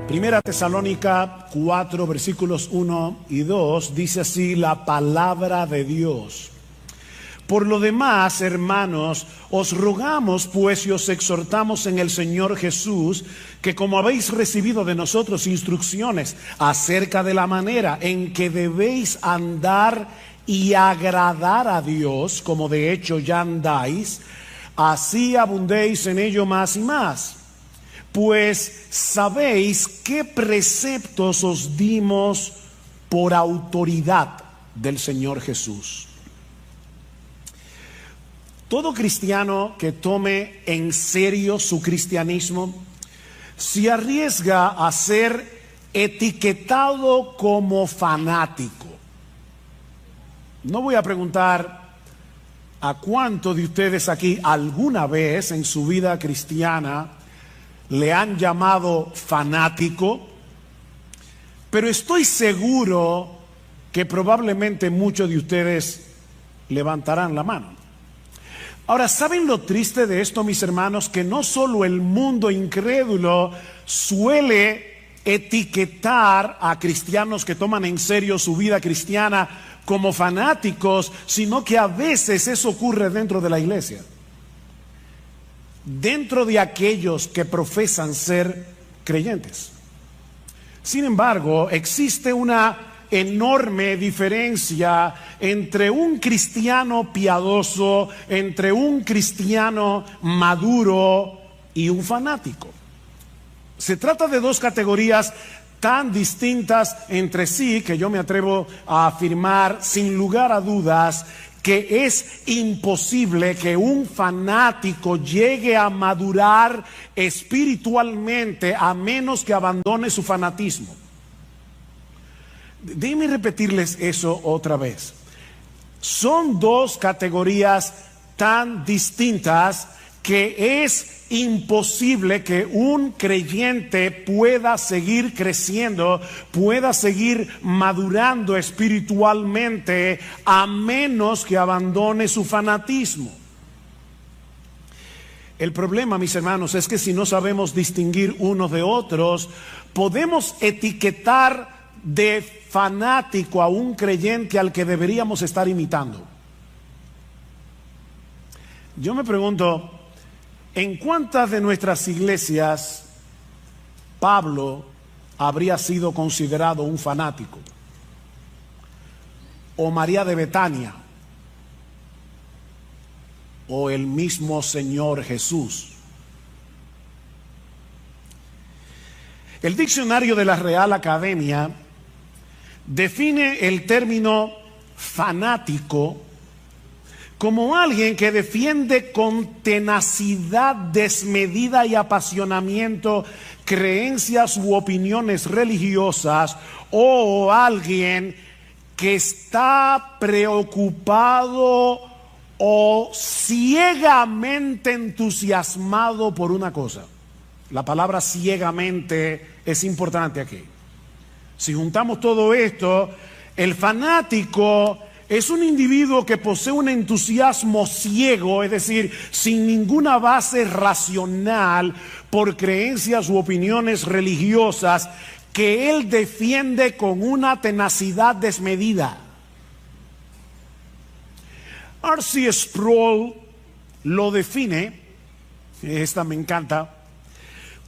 Primera Tesalónica 4, versículos 1 y 2, dice así la palabra de Dios. Por lo demás, hermanos, os rogamos pues y os exhortamos en el Señor Jesús, que como habéis recibido de nosotros instrucciones acerca de la manera en que debéis andar y agradar a Dios, como de hecho ya andáis, así abundéis en ello más y más. Pues sabéis qué preceptos os dimos por autoridad del Señor Jesús. Todo cristiano que tome en serio su cristianismo se arriesga a ser etiquetado como fanático. No voy a preguntar a cuántos de ustedes aquí alguna vez en su vida cristiana le han llamado fanático, pero estoy seguro que probablemente muchos de ustedes levantarán la mano. Ahora, ¿saben lo triste de esto, mis hermanos? Que no solo el mundo incrédulo suele etiquetar a cristianos que toman en serio su vida cristiana como fanáticos, sino que a veces eso ocurre dentro de la iglesia. Dentro de aquellos que profesan ser creyentes. Sin embargo, existe una enorme diferencia entre un cristiano piadoso, entre un cristiano maduro y un fanático. Se trata de dos categorías tan distintas entre sí que yo me atrevo a afirmar sin lugar a dudas que es imposible que un fanático llegue a madurar espiritualmente a menos que abandone su fanatismo. Déjenme repetirles eso otra vez. Son dos categorías tan distintas que es imposible que un creyente pueda seguir creciendo, pueda seguir madurando espiritualmente a menos que abandone su fanatismo. El problema, mis hermanos, es que si no sabemos distinguir unos de otros, podemos etiquetar de fanático a un creyente al que deberíamos estar imitando. Yo me pregunto, ¿en cuántas de nuestras iglesias Pablo habría sido considerado un fanático? ¿O María de Betania? ¿O el mismo Señor Jesús? El diccionario de la Real Academia define el término fanático como alguien que defiende con tenacidad desmedida y apasionamiento creencias u opiniones religiosas, o alguien que está preocupado o ciegamente entusiasmado por una cosa. La palabra ciegamente es importante aquí. Si juntamos todo esto, el fanático es un individuo que posee un entusiasmo ciego, es decir, sin ninguna base racional por creencias u opiniones religiosas que él defiende con una tenacidad desmedida. R.C. Sproul lo define, esta me encanta,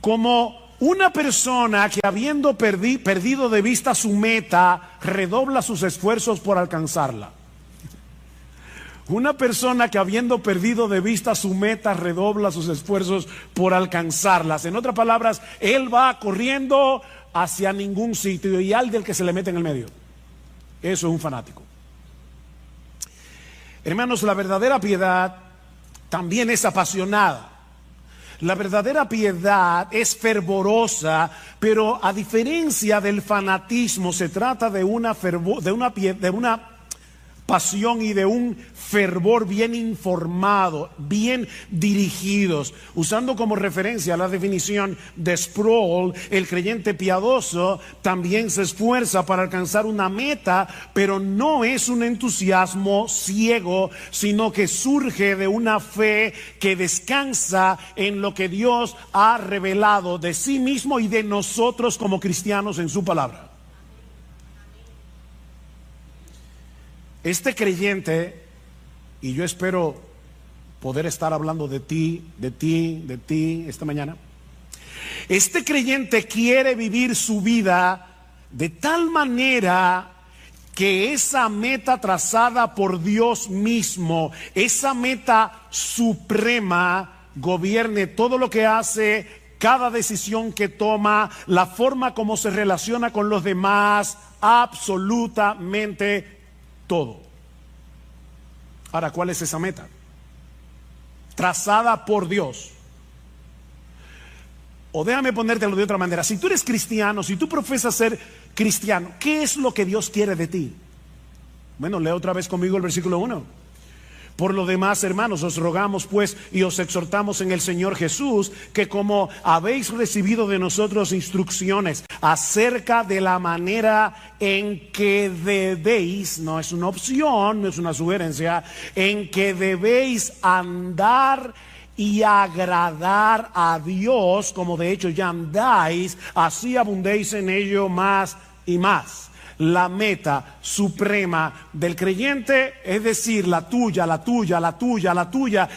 como una persona que habiendo perdido de vista su meta, redobla sus esfuerzos por alcanzarla. Una persona que habiendo perdido de vista su meta, redobla sus esfuerzos por alcanzarlas. En otras palabras, él va corriendo hacia ningún sitio y al del que se le mete en el medio. Eso es un fanático. Hermanos, la verdadera piedad también es apasionada. La verdadera piedad es fervorosa, pero a diferencia del fanatismo se trata de una pasión y de un fervor bien informado, bien dirigidos. Usando como referencia la definición de Sproul, el creyente piadoso también se esfuerza para alcanzar una meta, pero no es un entusiasmo ciego, sino que surge de una fe que descansa en lo que Dios ha revelado de sí mismo y de nosotros como cristianos en su palabra. Este creyente, y yo espero poder estar hablando de ti esta mañana. Este creyente quiere vivir su vida de tal manera que esa meta trazada por Dios mismo, esa meta suprema, gobierne todo lo que hace, cada decisión que toma, la forma como se relaciona con los demás, absolutamente todo. Ahora, ¿cuál es esa meta? Trazada por Dios. O déjame ponértelo de otra manera. Si tú eres cristiano, si tú profesas ser cristiano, ¿qué es lo que Dios quiere de ti? Bueno, lee otra vez conmigo el versículo 1. Por lo demás, hermanos, os rogamos pues y os exhortamos en el Señor Jesús, que como habéis recibido de nosotros instrucciones acerca de la manera en que debéis, no es una opción, no es una sugerencia, en que debéis andar y agradar a Dios, como de hecho ya andáis, así abundéis en ello más y más. La meta suprema del creyente, es decir, la tuya,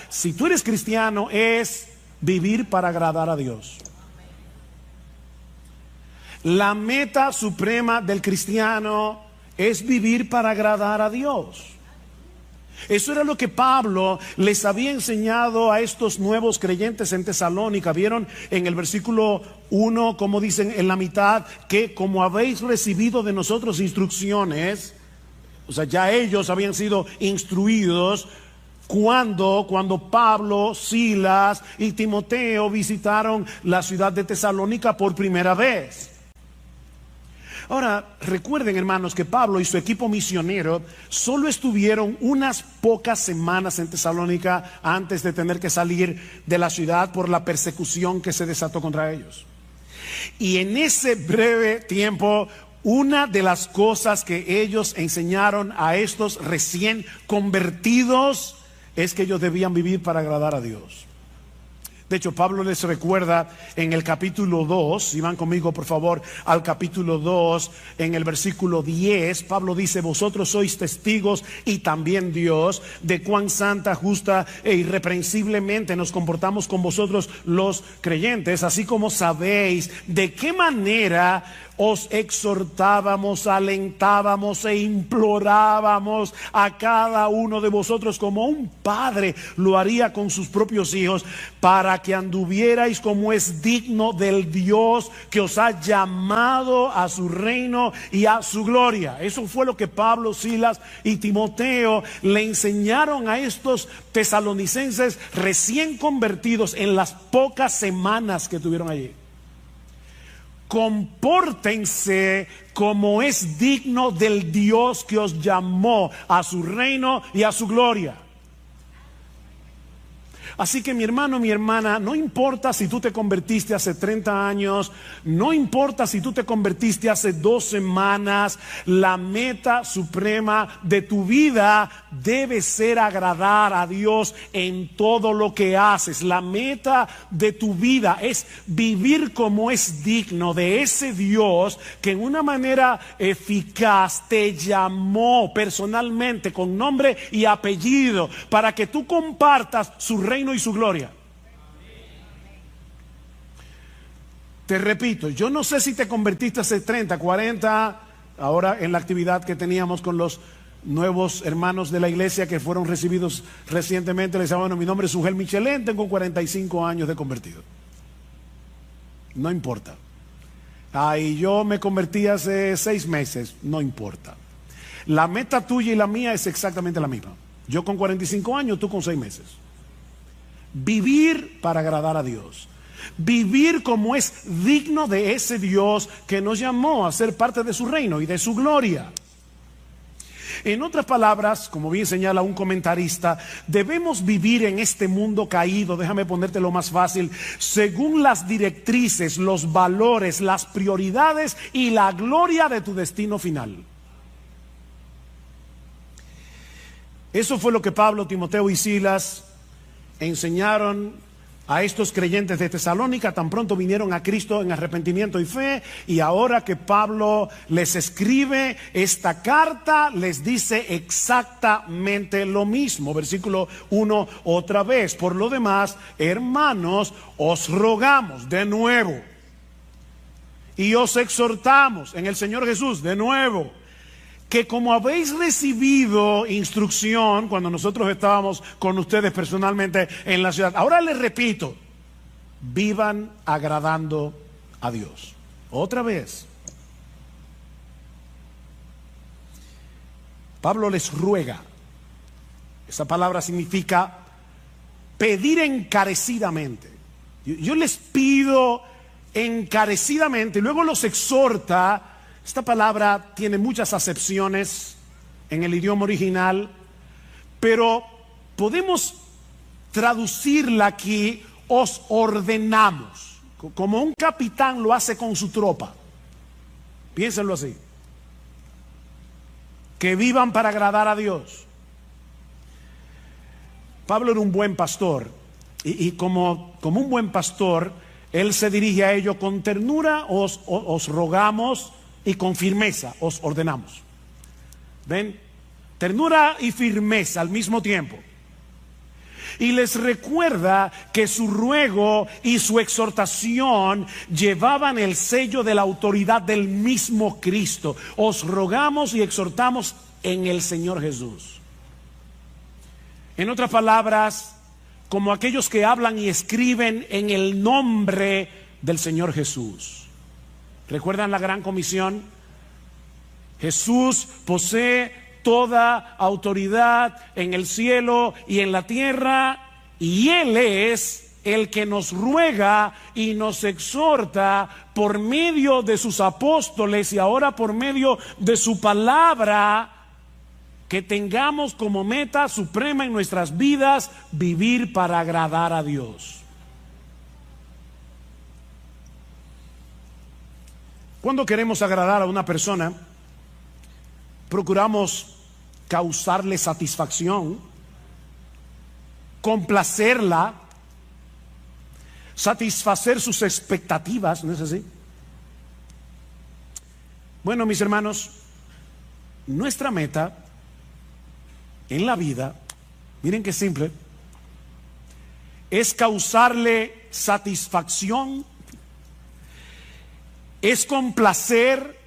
si tú eres cristiano, es vivir para agradar a Dios. La meta suprema del cristiano es vivir para agradar a Dios. Eso era lo que Pablo les había enseñado a estos nuevos creyentes en Tesalónica. Vieron en el versículo 1, como dicen en la mitad, que como habéis recibido de nosotros instrucciones, o sea, ya ellos habían sido instruidos cuando Pablo, Silas y Timoteo visitaron la ciudad de Tesalónica por primera vez. Ahora, recuerden, hermanos, que Pablo y su equipo misionero solo estuvieron unas pocas semanas en Tesalónica antes de tener que salir de la ciudad por la persecución que se desató contra ellos. Y en ese breve tiempo, una de las cosas que ellos enseñaron a estos recién convertidos es que ellos debían vivir para agradar a Dios. De hecho, Pablo les recuerda en el capítulo 2, si van conmigo por favor al capítulo 2, en el versículo 10, Pablo dice: vosotros sois testigos y también Dios de cuán santa, justa e irreprensiblemente nos comportamos con vosotros los creyentes, así como sabéis de qué manera os exhortábamos, alentábamos e implorábamos a cada uno de vosotros como un padre lo haría con sus propios hijos, para que anduvierais como es digno del Dios que os ha llamado a su reino y a su gloria. Eso fue lo que Pablo, Silas y Timoteo le enseñaron a estos tesalonicenses recién convertidos en las pocas semanas que tuvieron allí. Compórtense como es digno del Dios que os llamó a su reino y a su gloria. Así que mi hermano, mi hermana, no importa si tú te convertiste hace 30 años, no importa si tú te convertiste hace 2 semanas, la meta suprema de tu vida debe ser agradar a Dios en todo lo que haces. La meta de tu vida es vivir como es digno de ese Dios que en una manera eficaz te llamó personalmente con nombre y apellido para que tú compartas su reino y su gloria. Te repito, yo no sé si te convertiste hace 30, 40, ahora en la actividad que teníamos con los nuevos hermanos de la iglesia que fueron recibidos recientemente. Les decía: bueno, mi nombre es Ugel Michelén, tengo 45 años de convertido. No importa. Y yo me convertí hace 6 meses, no importa. La meta tuya y la mía es exactamente la misma. Yo con 45 años, tú con 6 meses. Vivir para agradar a Dios. Vivir como es digno de ese Dios que nos llamó a ser parte de su reino y de su gloria. En otras palabras, como bien señala un comentarista, debemos vivir en este mundo caído, déjame ponértelo más fácil, según las directrices, los valores, las prioridades y la gloria de tu destino final. Eso fue lo que Pablo, Timoteo y Silas enseñaron a estos creyentes de Tesalónica tan pronto vinieron a Cristo en arrepentimiento y fe, y ahora que Pablo les escribe esta carta, les dice exactamente lo mismo. Versículo 1 otra vez: por lo demás, hermanos, os rogamos de nuevo y os exhortamos en el Señor Jesús de nuevo, que como habéis recibido instrucción cuando nosotros estábamos con ustedes personalmente en la ciudad, ahora les repito, vivan agradando a Dios. Otra vez, Pablo les ruega. Esa palabra significa pedir encarecidamente. Yo les pido encarecidamente, y luego los exhorta. Esta palabra tiene muchas acepciones en el idioma original, pero podemos traducirla aquí: os ordenamos, como un capitán lo hace con su tropa. Piénsenlo así: que vivan para agradar a Dios. Pablo era un buen pastor, y como un buen pastor, él se dirige a ellos con ternura: os rogamos, y con firmeza os ordenamos. ¿Ven? Ternura y firmeza al mismo tiempo. Y les recuerda que su ruego y su exhortación llevaban el sello de la autoridad del mismo Cristo. Os rogamos y exhortamos en el Señor Jesús. En otras palabras, como aquellos que hablan y escriben en el nombre del Señor Jesús. ¿Recuerdan la gran comisión? Jesús posee toda autoridad en el cielo y en la tierra, y Él es el que nos ruega y nos exhorta por medio de sus apóstoles y ahora por medio de su palabra, que tengamos como meta suprema en nuestras vidas vivir para agradar a Dios. Cuando queremos agradar a una persona, procuramos causarle satisfacción, complacerla, satisfacer sus expectativas, ¿no es así? Bueno, mis hermanos, nuestra meta en la vida, miren qué simple, es causarle satisfacción, es complacer,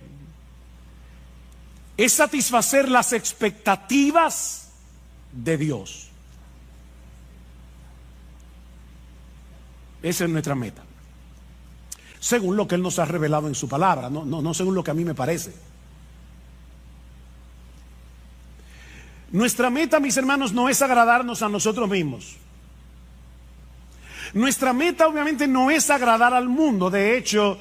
es satisfacer las expectativas de Dios. Esa es nuestra meta, según lo que Él nos ha revelado en su palabra, no según lo que a mí me parece. Nuestra meta, mis hermanos, no es agradarnos a nosotros mismos. Nuestra meta obviamente no es agradar al mundo. De hecho,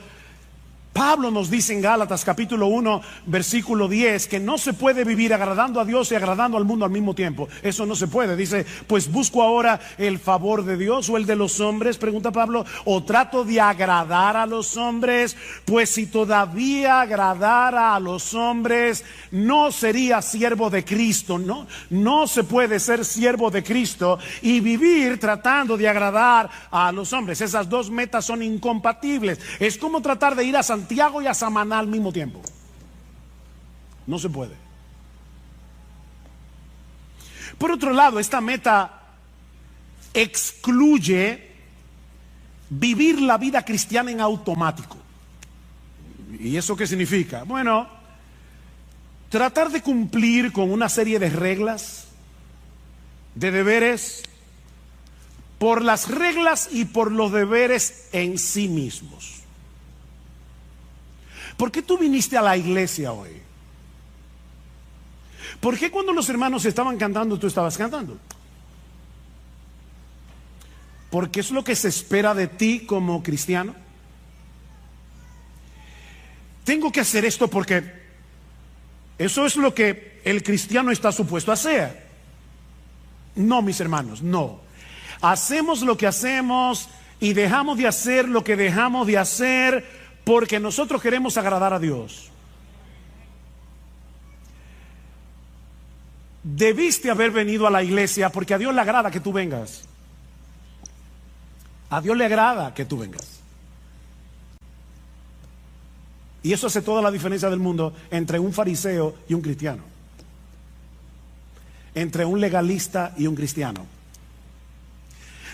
Pablo nos dice en Gálatas capítulo 1 versículo 10 que no se puede vivir agradando a Dios y agradando al mundo al mismo tiempo. Eso no se puede. Dice: pues busco ahora el favor de Dios o el de los hombres, pregunta Pablo, o trato de agradar a los hombres. Pues si todavía agradara a los hombres, no sería siervo de Cristo. No se puede ser siervo de Cristo y vivir tratando de agradar a los hombres. Esas dos metas son incompatibles. Es como tratar de ir a Santiago y a Samaná al mismo tiempo. No se puede. Por otro lado, esta meta excluye vivir la vida cristiana en automático. ¿Y eso qué significa? Bueno, tratar de cumplir con una serie de reglas, de deberes, por las reglas y por los deberes en sí mismos. ¿Por qué tú viniste a la iglesia hoy? ¿Por qué cuando los hermanos estaban cantando tú estabas cantando? Porque es lo que se espera de ti como cristiano. Tengo que hacer esto porque Eso es lo que el cristiano está supuesto a hacer. No, mis hermanos, no. Hacemos lo que hacemos y dejamos de hacer lo que dejamos de hacer porque nosotros queremos agradar a Dios. Debiste haber venido a la iglesia porque a Dios le agrada que tú vengas. A Dios le agrada que tú vengas. Y eso hace toda la diferencia del mundo entre un fariseo y un cristiano. Entre un legalista y un cristiano.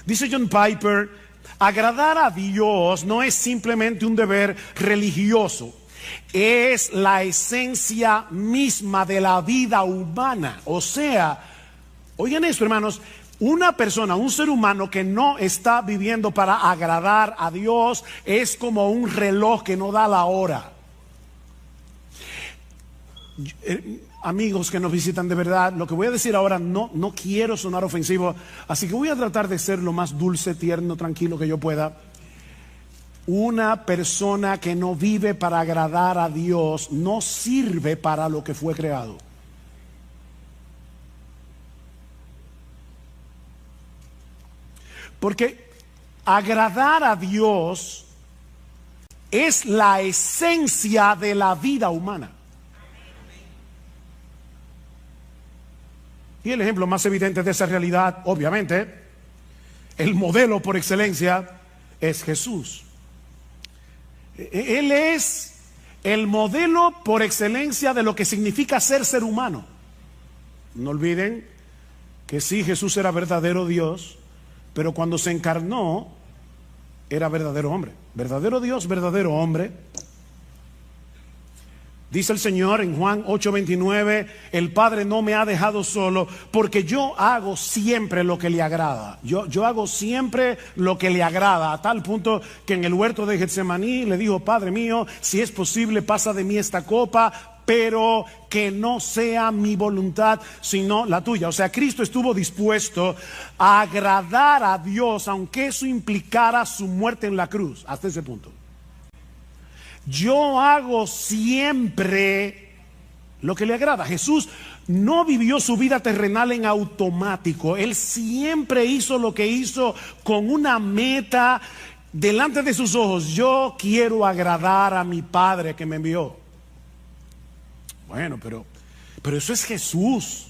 Dice John Piper, agradar a Dios no es simplemente un deber religioso, es la esencia misma de la vida humana. O sea, oigan esto, hermanos, una persona, un ser humano que no está viviendo para agradar a Dios es como un reloj que no da la hora. Amigos que nos visitan, de verdad, lo que voy a decir ahora no quiero sonar ofensivo, así que voy a tratar de ser lo más dulce, tierno, tranquilo que yo pueda. Una persona que no vive para agradar a Dios no sirve para lo que fue creado. Porque agradar a Dios es la esencia de la vida humana. Y el ejemplo más evidente de esa realidad, obviamente, el modelo por excelencia es Jesús. Él es el modelo por excelencia de lo que significa ser humano. No olviden que sí, Jesús era verdadero Dios, pero cuando se encarnó, era verdadero hombre. Verdadero Dios, verdadero hombre. Dice el Señor en Juan 8:29, el Padre no me ha dejado solo porque yo hago siempre lo que le agrada. Yo hago siempre lo que le agrada, a tal punto que en el huerto de Getsemaní le dijo, Padre mío, si es posible pasa de mí esta copa, pero que no sea mi voluntad sino la tuya. O sea, Cristo estuvo dispuesto a agradar a Dios aunque eso implicara su muerte en la cruz, hasta ese punto. Yo hago siempre lo que le agrada. Jesús no vivió su vida terrenal en automático. Él siempre hizo lo que hizo con una meta delante de sus ojos. Yo quiero agradar a mi Padre que me envió. Bueno, pero eso es Jesús,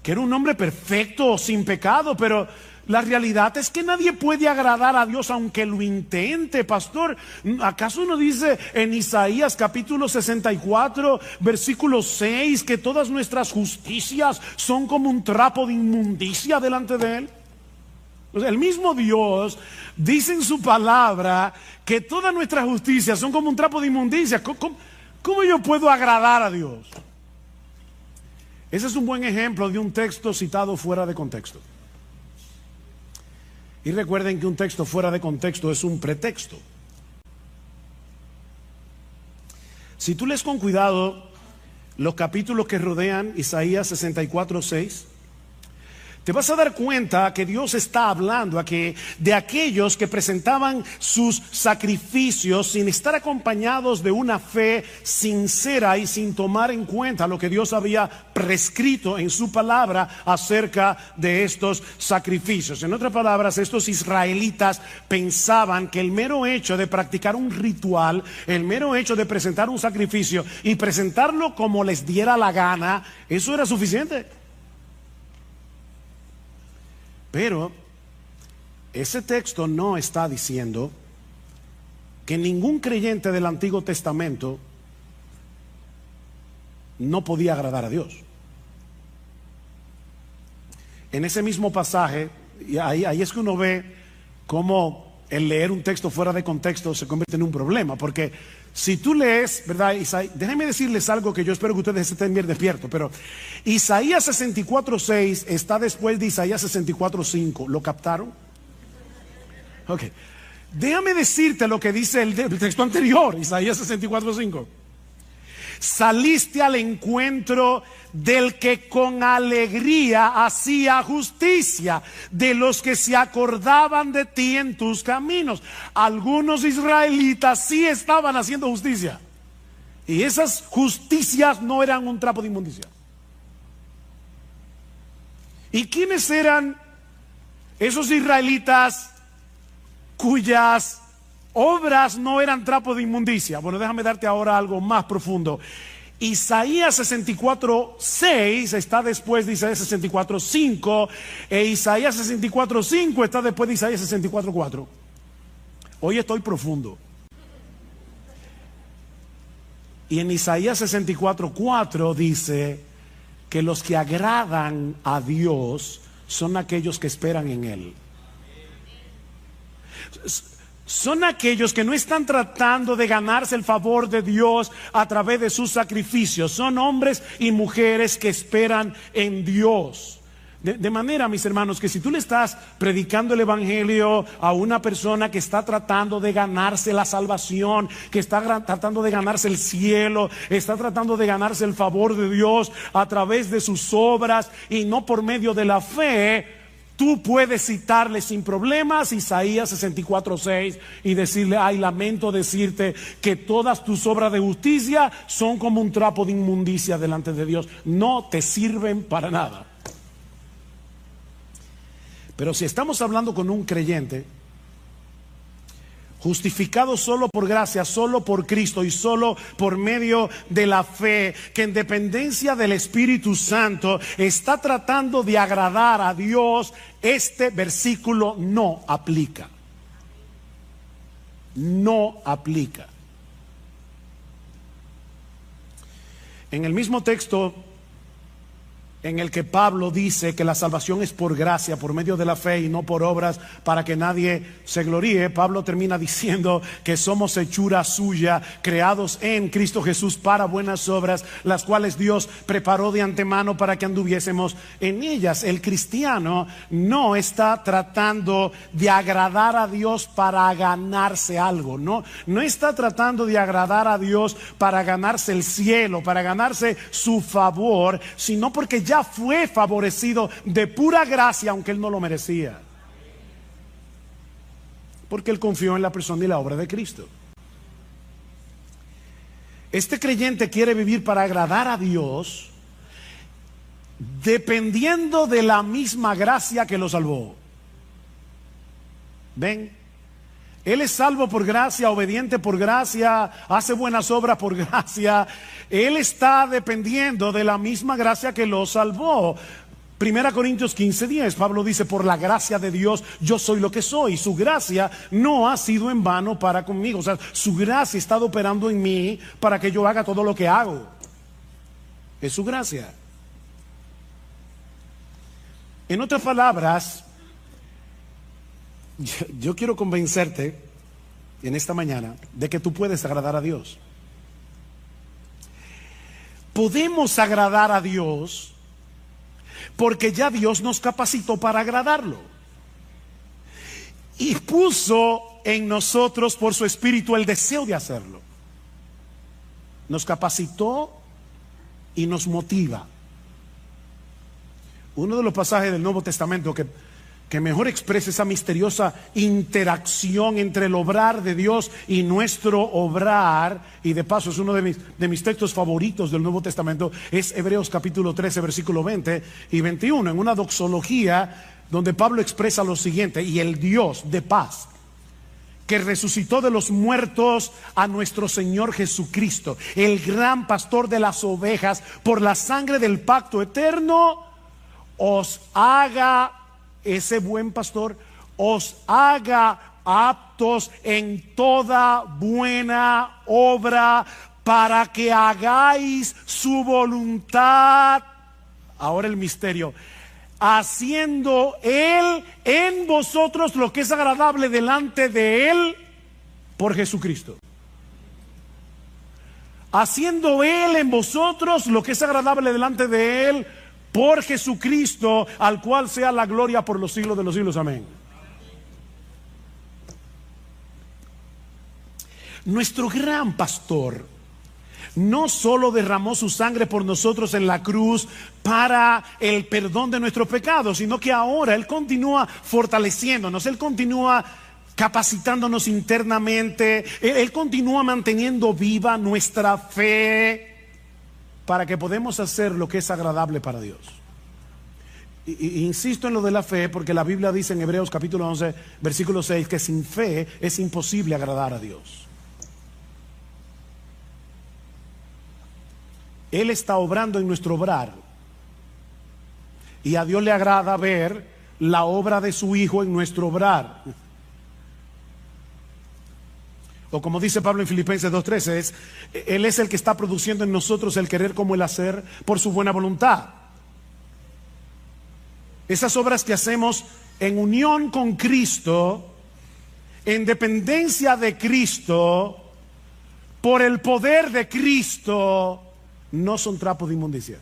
que era un hombre perfecto, sin pecado, pero la realidad es que nadie puede agradar a Dios aunque lo intente, pastor. ¿Acaso no dice en Isaías capítulo 64, versículo 6, que todas nuestras justicias son como un trapo de inmundicia delante de Él? O sea, el mismo Dios dice en su palabra que todas nuestras justicias son como un trapo de inmundicia. ¿Cómo yo puedo agradar a Dios? Ese es un buen ejemplo de un texto citado fuera de contexto. Y recuerden que un texto fuera de contexto es un pretexto. Si tú lees con cuidado los capítulos que rodean Isaías 64:6, te vas a dar cuenta que Dios está hablando aquí de aquellos que presentaban sus sacrificios sin estar acompañados de una fe sincera y sin tomar en cuenta lo que Dios había prescrito en su palabra acerca de estos sacrificios. En otras palabras, estos israelitas pensaban que el mero hecho de practicar un ritual, el mero hecho de presentar un sacrificio y presentarlo como les diera la gana, eso era suficiente. Pero ese texto no está diciendo que ningún creyente del Antiguo Testamento no podía agradar a Dios. En ese mismo pasaje, y ahí es que uno ve cómo el leer un texto fuera de contexto se convierte en un problema, porque si tú lees, ¿verdad? Déjenme decirles algo que yo espero que ustedes estén bien despiertos, pero Isaías 64:6 está después de Isaías 64:5. ¿Lo captaron? Ok. Déjame decirte lo que dice el texto anterior, Isaías 64:5. Saliste al encuentro del que con alegría hacía justicia, de los que se acordaban de ti en tus caminos. Algunos israelitas sí estaban haciendo justicia. Y esas justicias no eran un trapo de inmundicia. ¿Y quiénes eran esos israelitas cuyas obras no eran trapo de inmundicia? Bueno, déjame darte ahora algo más profundo. Isaías 64:6 está después de Isaías 64:5, e Isaías 64:5 está después de Isaías 64:4. Hoy estoy profundo. Y en Isaías 64:4 dice que los que agradan a Dios son aquellos que esperan en Él. Son aquellos que no están tratando de ganarse el favor de Dios a través de sus sacrificios. Son hombres y mujeres que esperan en Dios. De manera, mis hermanos, que si tú le estás predicando el evangelio a una persona que está tratando de ganarse la salvación, que está tratando de ganarse el cielo, está tratando de ganarse el favor de Dios a través de sus obras y no por medio de la fe, tú puedes citarle sin problemas Isaías 64:6 y decirle: ay, lamento decirte que todas tus obras de justicia son como un trapo de inmundicia delante de Dios, no te sirven para nada. Pero si estamos hablando con un creyente justificado solo por gracia, solo por Cristo y solo por medio de la fe, que en dependencia del Espíritu Santo está tratando de agradar a Dios, este versículo no aplica. No aplica. En el mismo texto en el que Pablo dice que la salvación es por gracia, por medio de la fe y no por obras, para que nadie se gloríe, Pablo termina diciendo que somos hechura suya, creados en Cristo Jesús para buenas obras, las cuales Dios preparó de antemano para que anduviésemos en ellas. El cristiano no está tratando de agradar a Dios para ganarse algo, no está tratando de agradar a Dios para ganarse el cielo, para ganarse su favor, sino porque ya fue favorecido de pura gracia, aunque él no lo merecía, porque él confió en la persona y la obra de Cristo. Este creyente quiere vivir para agradar a Dios, dependiendo de la misma gracia que lo salvó. ¿Ven? Él es salvo por gracia, obediente por gracia, hace buenas obras por gracia. Él está dependiendo de la misma gracia que lo salvó. 1 Corintios 15:10, Pablo dice: por la gracia de Dios yo soy lo que soy. Su gracia no ha sido en vano para conmigo. O sea, su gracia ha estado operando en mí para que yo haga todo lo que hago. Es su gracia. En otras palabras, yo quiero convencerte en esta mañana de que tú puedes agradar a Dios. Podemos agradar a Dios porque ya Dios nos capacitó para agradarlo y puso en nosotros por su Espíritu el deseo de hacerlo. Nos capacitó y nos motiva. Uno de los pasajes del Nuevo Testamento que mejor expresa esa misteriosa interacción entre el obrar de Dios y nuestro obrar, y de paso es uno de mis textos favoritos del Nuevo Testamento, es Hebreos capítulo 13, versículo 20 y 21, en una doxología donde Pablo expresa lo siguiente: y el Dios de paz, que resucitó de los muertos a nuestro Señor Jesucristo, el gran pastor de las ovejas, por la sangre del pacto eterno, os haga, ese buen pastor, os haga aptos en toda buena obra, para que hagáis su voluntad. Ahora el misterio: haciendo Él en vosotros lo que es agradable delante de Él por Jesucristo. Haciendo Él en vosotros lo que es agradable delante de Él por Jesucristo, al cual sea la gloria por los siglos de los siglos. Amén. Nuestro gran pastor no solo derramó su sangre por nosotros en la cruz para el perdón de nuestros pecados, sino que ahora Él continúa fortaleciéndonos, Él continúa capacitándonos internamente. Él continúa manteniendo viva nuestra fe para que podamos hacer lo que es agradable para Dios. Insisto en lo de la fe porque la Biblia dice en Hebreos capítulo 11, versículo 6, que sin fe es imposible agradar a Dios. Él está obrando en nuestro obrar. Y a Dios le agrada ver la obra de su Hijo en nuestro obrar. O como dice Pablo en Filipenses 2:13, Él es el que está produciendo en nosotros el querer como el hacer por su buena voluntad. Esas obras que hacemos en unión con Cristo, en dependencia de Cristo, por el poder de Cristo, no son trapos de inmundicia.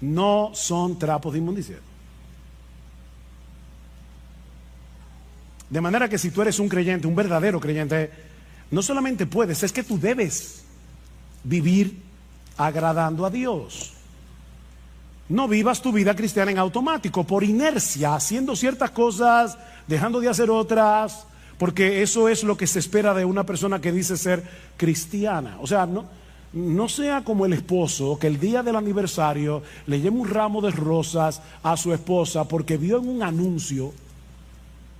No son trapos de inmundicia. De manera que si tú eres un creyente, un verdadero creyente, no solamente puedes, es que tú debes vivir agradando a Dios. No vivas tu vida cristiana en automático, por inercia, haciendo ciertas cosas, dejando de hacer otras, porque eso es lo que se espera de una persona que dice ser cristiana. O sea, no sea como el esposo que el día del aniversario le lleva un ramo de rosas a su esposa porque vio en un anuncio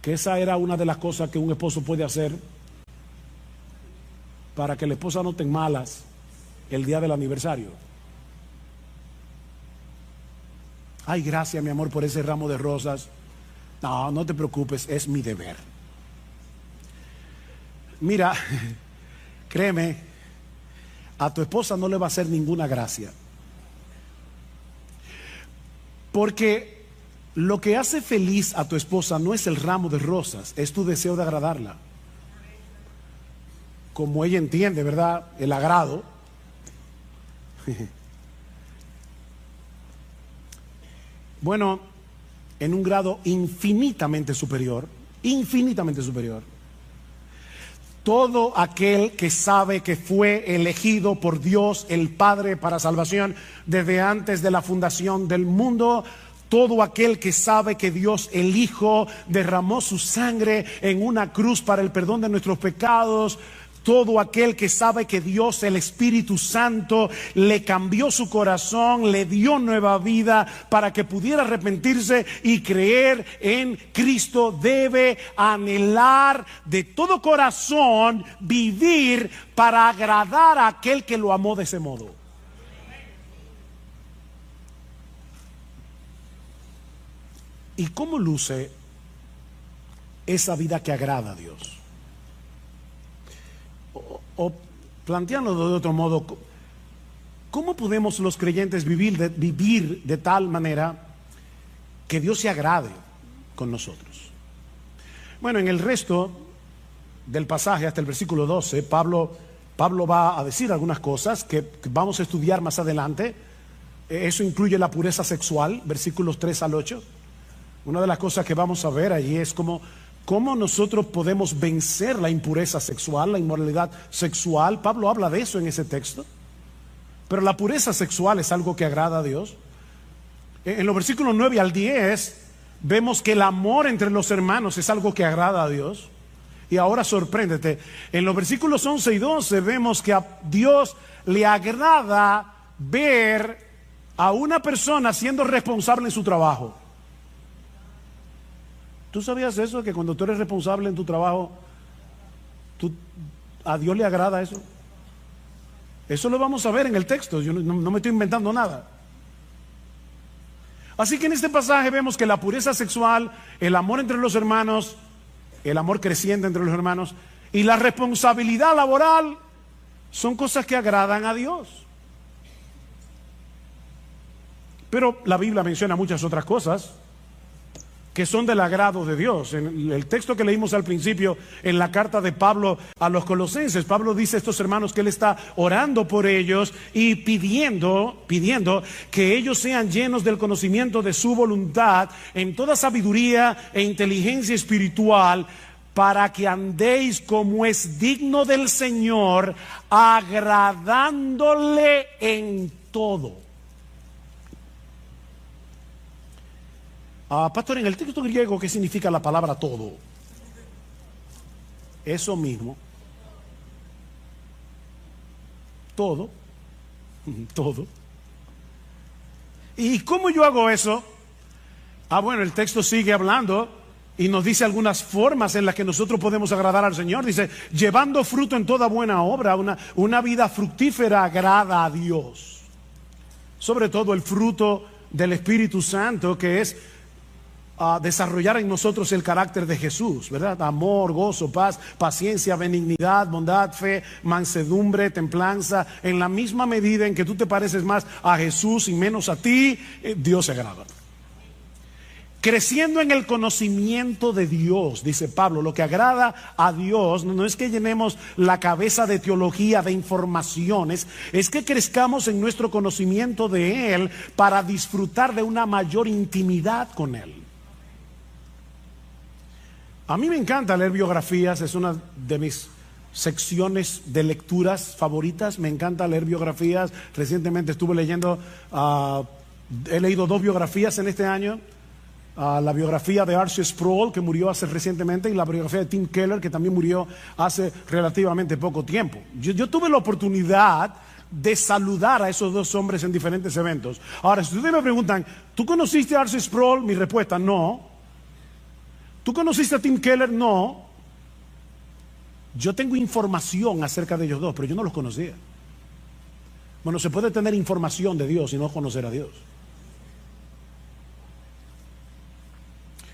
que esa era una de las cosas que un esposo puede hacer para que la esposa no tenga malas el día del aniversario. Ay, gracias mi amor por ese ramo de rosas. No, no te preocupes, es mi deber. Mira, créeme, a tu esposa no le va a hacer ninguna gracia. Porque lo que hace feliz a tu esposa no es el ramo de rosas, es tu deseo de agradarla. Como ella entiende, ¿verdad? El agrado. Bueno, en un grado infinitamente superior, todo aquel que sabe que fue elegido por Dios el Padre para salvación desde antes de la fundación del mundo, todo aquel que sabe que Dios el Hijo derramó su sangre en una cruz para el perdón de nuestros pecados, todo aquel que sabe que Dios, el Espíritu Santo, le cambió su corazón, le dio nueva vida para que pudiera arrepentirse y creer en Cristo, debe anhelar de todo corazón vivir para agradar a aquel que lo amó de ese modo. ¿Y cómo luce esa vida que agrada a Dios? O planteándolo de otro modo, ¿cómo podemos los creyentes vivir de tal manera que Dios se agrade con nosotros? Bueno, en el resto del pasaje, hasta el versículo 12, Pablo va a decir algunas cosas que vamos a estudiar más adelante. Eso incluye la pureza sexual, versículos 3 al 8. Una de las cosas que vamos a ver allí es cómo nosotros podemos vencer la impureza sexual, la inmoralidad sexual. Pablo habla de eso en ese texto. Pero la pureza sexual es algo que agrada a Dios. En los versículos 9 al 10 vemos que el amor entre los hermanos es algo que agrada a Dios. Y ahora sorpréndete, en los versículos 11 y 12 vemos que a Dios le agrada ver a una persona siendo responsable en su trabajo. ¿Tú sabías eso? Que cuando tú eres responsable en tu trabajo, a Dios le agrada eso. Eso lo vamos a ver en el texto. Yo no me estoy inventando nada. Así que en este pasaje vemos que la pureza sexual, el amor entre los hermanos, el amor creciente entre los hermanos y la responsabilidad laboral son cosas que agradan a Dios. Pero la Biblia menciona muchas otras cosas que son del agrado de Dios. En el texto que leímos al principio, en la carta de Pablo a los Colosenses, Pablo dice a estos hermanos que él está orando por ellos y pidiendo que ellos sean llenos del conocimiento de su voluntad en toda sabiduría e inteligencia espiritual, para que andéis como es digno del Señor, agradándole en todo. Pastor, en el texto griego, ¿qué significa la palabra todo? Eso mismo. Todo. Todo. ¿Y cómo yo hago eso? Bueno, el texto sigue hablando y nos dice algunas formas en las que nosotros podemos agradar al Señor. Dice, llevando fruto en toda buena obra, una vida fructífera agrada a Dios. Sobre todo el fruto del Espíritu Santo, que es desarrollar en nosotros el carácter de Jesús, ¿verdad? Amor, gozo, paz, paciencia, benignidad, bondad, fe, mansedumbre, templanza. En la misma medida en que tú te pareces más a Jesús y menos a ti, Dios se agrada. Creciendo en el conocimiento de Dios, dice Pablo. Lo que agrada a Dios no es que llenemos la cabeza de teología, de informaciones, es que crezcamos en nuestro conocimiento de Él para disfrutar de una mayor intimidad con Él. A mí me encanta leer biografías, es una de mis secciones de lecturas favoritas. Me encanta leer biografías. Recientemente estuve leyendo, he leído 2 biografías en este año. La biografía de R.C. Sproul, que murió hace recientemente, y la biografía de Tim Keller, que también murió hace relativamente poco tiempo. Yo tuve la oportunidad de saludar a esos 2 hombres en diferentes eventos. Ahora, si ustedes me preguntan, ¿tú conociste a R.C. Sproul? Mi respuesta, no. ¿Tú conociste a Tim Keller? No. Yo tengo información acerca de ellos 2, pero yo no los conocía. Bueno, se puede tener información de Dios y no conocer a Dios.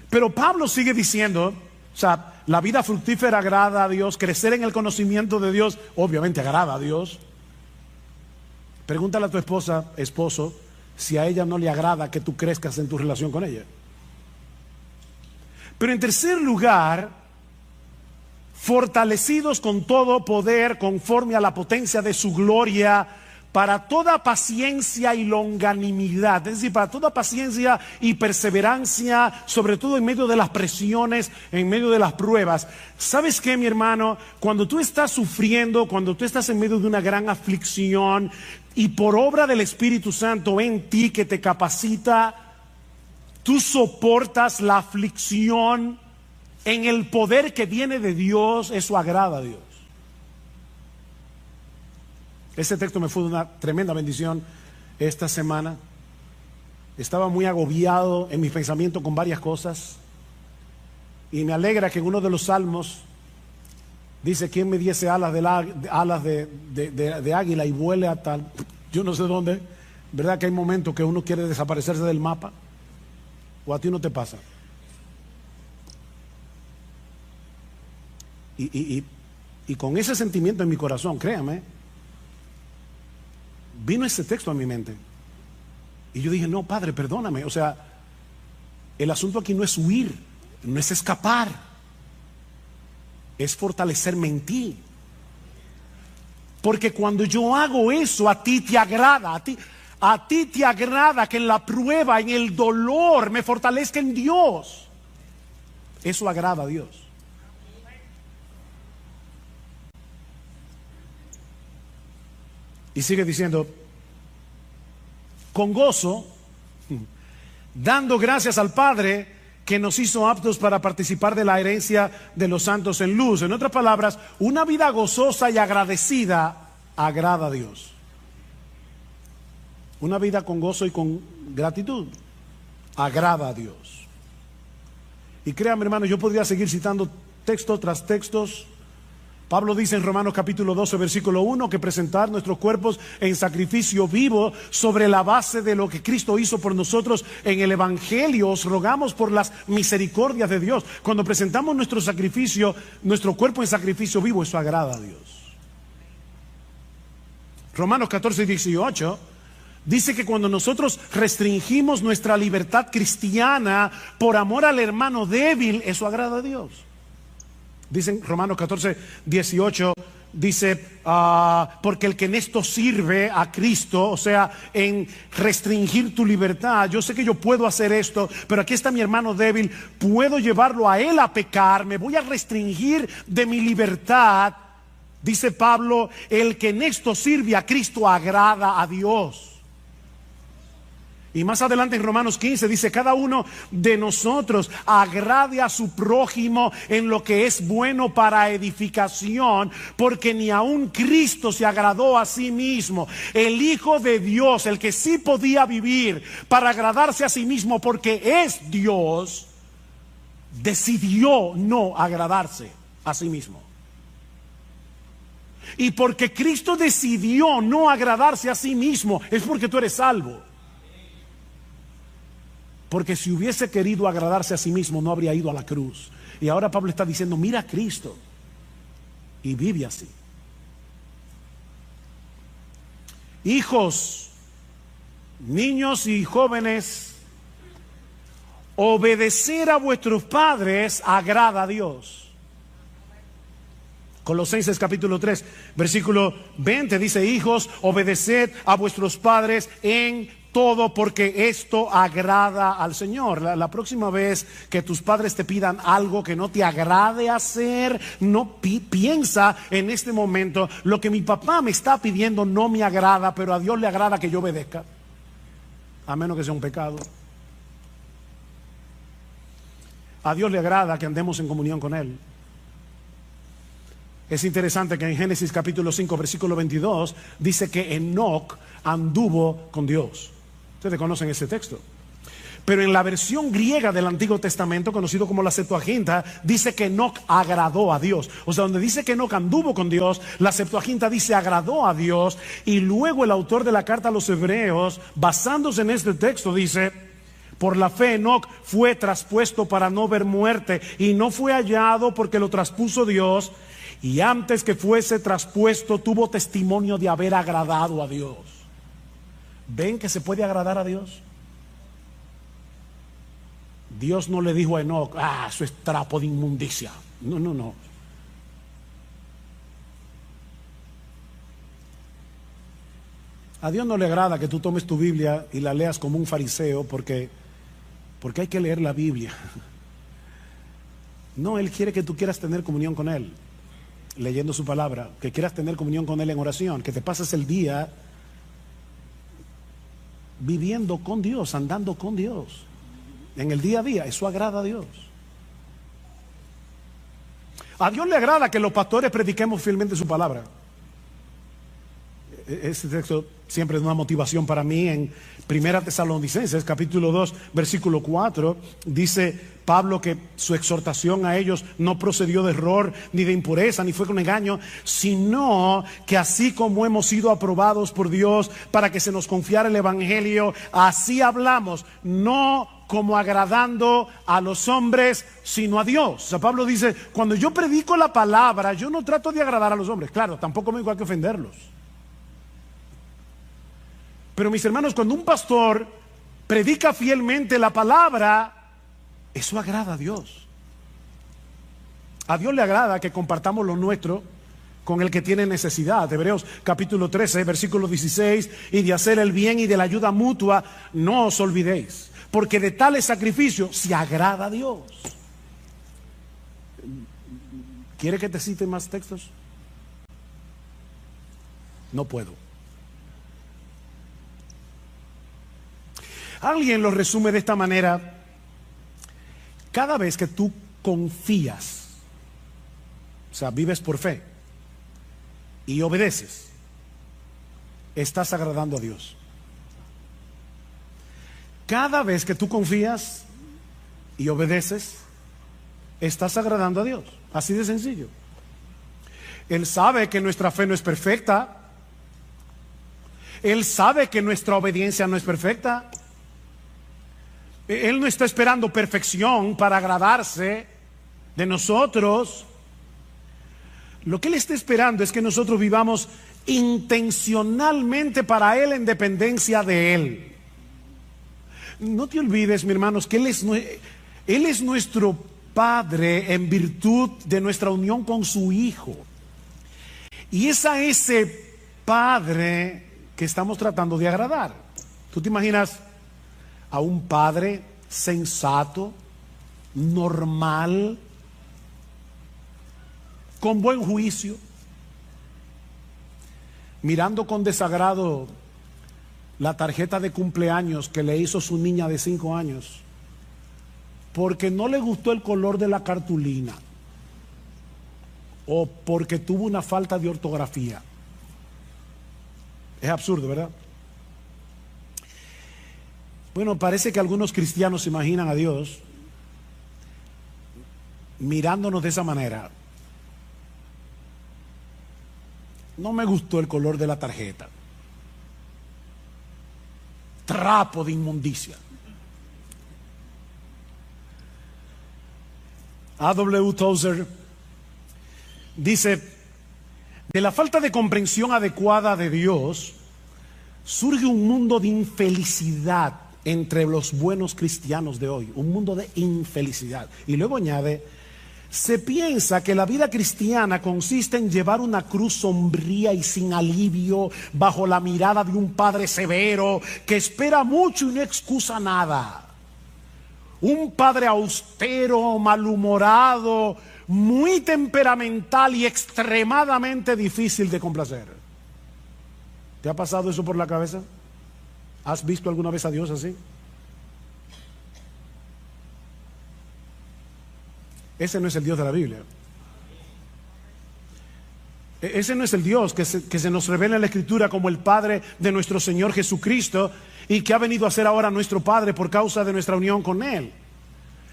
Pero Pablo sigue diciendo, o sea, la vida fructífera agrada a Dios, crecer en el conocimiento de Dios, obviamente agrada a Dios. Pregúntale a tu esposa, esposo, si a ella no le agrada que tú crezcas en tu relación con ella. Pero en tercer lugar, fortalecidos con todo poder conforme a la potencia de su gloria, para toda paciencia y longanimidad, es decir, para toda paciencia y perseverancia, sobre todo en medio de las presiones, en medio de las pruebas. ¿Sabes qué, mi hermano? Cuando tú estás sufriendo, cuando tú estás en medio de una gran aflicción y por obra del Espíritu Santo en ti que te capacita, tú soportas la aflicción en el poder que viene de Dios, eso agrada a Dios. Ese texto me fue de una tremenda bendición esta semana. Estaba muy agobiado en mis pensamientos con varias cosas. Y me alegra que en uno de los salmos dice: ¿quién me diese alas de águila y vuele a tal, yo no sé dónde? ¿Verdad que hay momentos que uno quiere desaparecerse del mapa? ¿O a ti no te pasa? Y con ese sentimiento en mi corazón, créame, vino ese texto a mi mente. Y yo dije: no, Padre, perdóname. O sea, el asunto aquí no es huir, no es escapar, es fortalecerme en ti. Porque cuando yo hago eso, a ti te agrada, a ti te agrada que en la prueba, en el dolor, me fortalezca en Dios. Eso agrada a Dios. Y sigue diciendo: con gozo, dando gracias al Padre que nos hizo aptos para participar de la herencia de los santos en luz. En otras palabras, una vida gozosa y agradecida agrada a Dios. Una vida con gozo y con gratitud agrada a Dios. Y créame, hermano, yo podría seguir citando texto tras textos. Pablo dice en Romanos capítulo 12 versículo 1 que presentar nuestros cuerpos en sacrificio vivo sobre la base de lo que Cristo hizo por nosotros en el Evangelio. Os rogamos por las misericordias de Dios. Cuando presentamos nuestro sacrificio, nuestro cuerpo en sacrificio vivo, eso agrada a Dios. Romanos 14 y 18 dice que cuando nosotros restringimos nuestra libertad cristiana por amor al hermano débil, eso agrada a Dios. Dicen Romanos 14, 18, dice, porque el que en esto sirve a Cristo, o sea, en restringir tu libertad, yo sé que yo puedo hacer esto, pero aquí está mi hermano débil, puedo llevarlo a él a pecar, me voy a restringir de mi libertad. Dice Pablo, el que en esto sirve a Cristo agrada a Dios. Y más adelante en Romanos 15 dice, cada uno de nosotros agrade a su prójimo en lo que es bueno para edificación, porque ni aun Cristo se agradó a sí mismo. El Hijo de Dios, el que sí podía vivir para agradarse a sí mismo porque es Dios, decidió no agradarse a sí mismo. Y porque Cristo decidió no agradarse a sí mismo, es porque tú eres salvo. Porque si hubiese querido agradarse a sí mismo, no habría ido a la cruz. Y ahora Pablo está diciendo, mira a Cristo y vive así. Hijos, niños y jóvenes, obedecer a vuestros padres agrada a Dios. Colosenses capítulo 3, versículo 20 dice, hijos, obedeced a vuestros padres en todo, porque esto agrada al Señor. La próxima vez que tus padres te pidan algo que no te agrade hacer, no piensa en este momento, lo que mi papá me está pidiendo no me agrada, pero a Dios le agrada que yo obedezca, a menos que sea un pecado. A Dios le agrada que andemos en comunión con Él. Es interesante que en Génesis capítulo 5 versículo 22 dice que Enoc anduvo con Dios. Ustedes conocen ese texto. Pero en la versión griega del Antiguo Testamento, conocido como la Septuaginta, dice que Enoc agradó a Dios. O sea, donde dice que Enoc anduvo con Dios, la Septuaginta dice agradó a Dios. Y luego el autor de la carta a los Hebreos, basándose en este texto, dice, por la fe Enoc fue traspuesto para no ver muerte, y no fue hallado porque lo traspuso Dios, y antes que fuese traspuesto tuvo testimonio de haber agradado a Dios. ¿Ven que se puede agradar a Dios? Dios no le dijo a Enoc, eso es trapo de inmundicia. No, no, no. A Dios no le agrada que tú tomes tu Biblia y la leas como un fariseo porque hay que leer la Biblia. No, Él quiere que tú quieras tener comunión con Él, leyendo su palabra, que quieras tener comunión con Él en oración, que te pases el día viviendo con Dios, andando con Dios, en el día a día. Eso agrada a Dios. A Dios le agrada que los pastores prediquemos fielmente su palabra. Este texto siempre es una motivación para mí. En 1 Tesalonicenses capítulo 2 versículo 4 dice Pablo que su exhortación a ellos no procedió de error ni de impureza ni fue con engaño, sino que así como hemos sido aprobados por Dios para que se nos confiara el evangelio, así hablamos, no como agradando a los hombres, sino a Dios. O sea, Pablo dice, cuando yo predico la palabra, yo no trato de agradar a los hombres. Claro, tampoco me digo que ofenderlos. Pero mis hermanos, cuando un pastor predica fielmente la palabra, eso agrada a Dios. A Dios le agrada que compartamos lo nuestro con el que tiene necesidad. Hebreos capítulo 13, versículo 16, y de hacer el bien y de la ayuda mutua, no os olvidéis, porque de tales sacrificios se agrada a Dios. ¿Quiere que te cite más textos? No puedo. Alguien lo resume de esta manera: cada vez que tú confías, o sea, vives por fe y obedeces, estás agradando a Dios. Cada vez que tú confías y obedeces, estás agradando a Dios. Así de sencillo. Él sabe que nuestra fe no es perfecta. Él sabe que nuestra obediencia no es perfecta. Él no está esperando perfección para agradarse de nosotros. Lo que Él está esperando es que nosotros vivamos intencionalmente para Él en dependencia de Él. No te olvides, mi hermanos, que Él es nuestro Padre en virtud de nuestra unión con su Hijo. Y es a ese Padre que estamos tratando de agradar. ¿Tú te imaginas a un padre sensato, normal, con buen juicio, mirando con desagrado la tarjeta de cumpleaños que le hizo su niña de 5 años porque no le gustó el color de la cartulina o porque tuvo una falta de ortografía. Es absurdo, ¿verdad? Bueno, parece que algunos cristianos se imaginan a Dios mirándonos de esa manera. No me gustó el color de la tarjeta. Trapo de inmundicia. A.W. Tozer dice: de la falta de comprensión adecuada de Dios surge un mundo de infelicidad entre los buenos cristianos de hoy, un mundo de infelicidad. Y luego añade: se piensa que la vida cristiana consiste en llevar una cruz sombría y sin alivio bajo la mirada de un padre severo que espera mucho y no excusa nada. Un padre austero, malhumorado, muy temperamental y extremadamente difícil de complacer. ¿Te ha pasado eso por la cabeza? ¿Has visto alguna vez a Dios así? Ese no es el Dios de la Biblia. Ese no es el Dios que se nos revela en la Escritura como el Padre de nuestro Señor Jesucristo y que ha venido a ser ahora nuestro Padre por causa de nuestra unión con Él.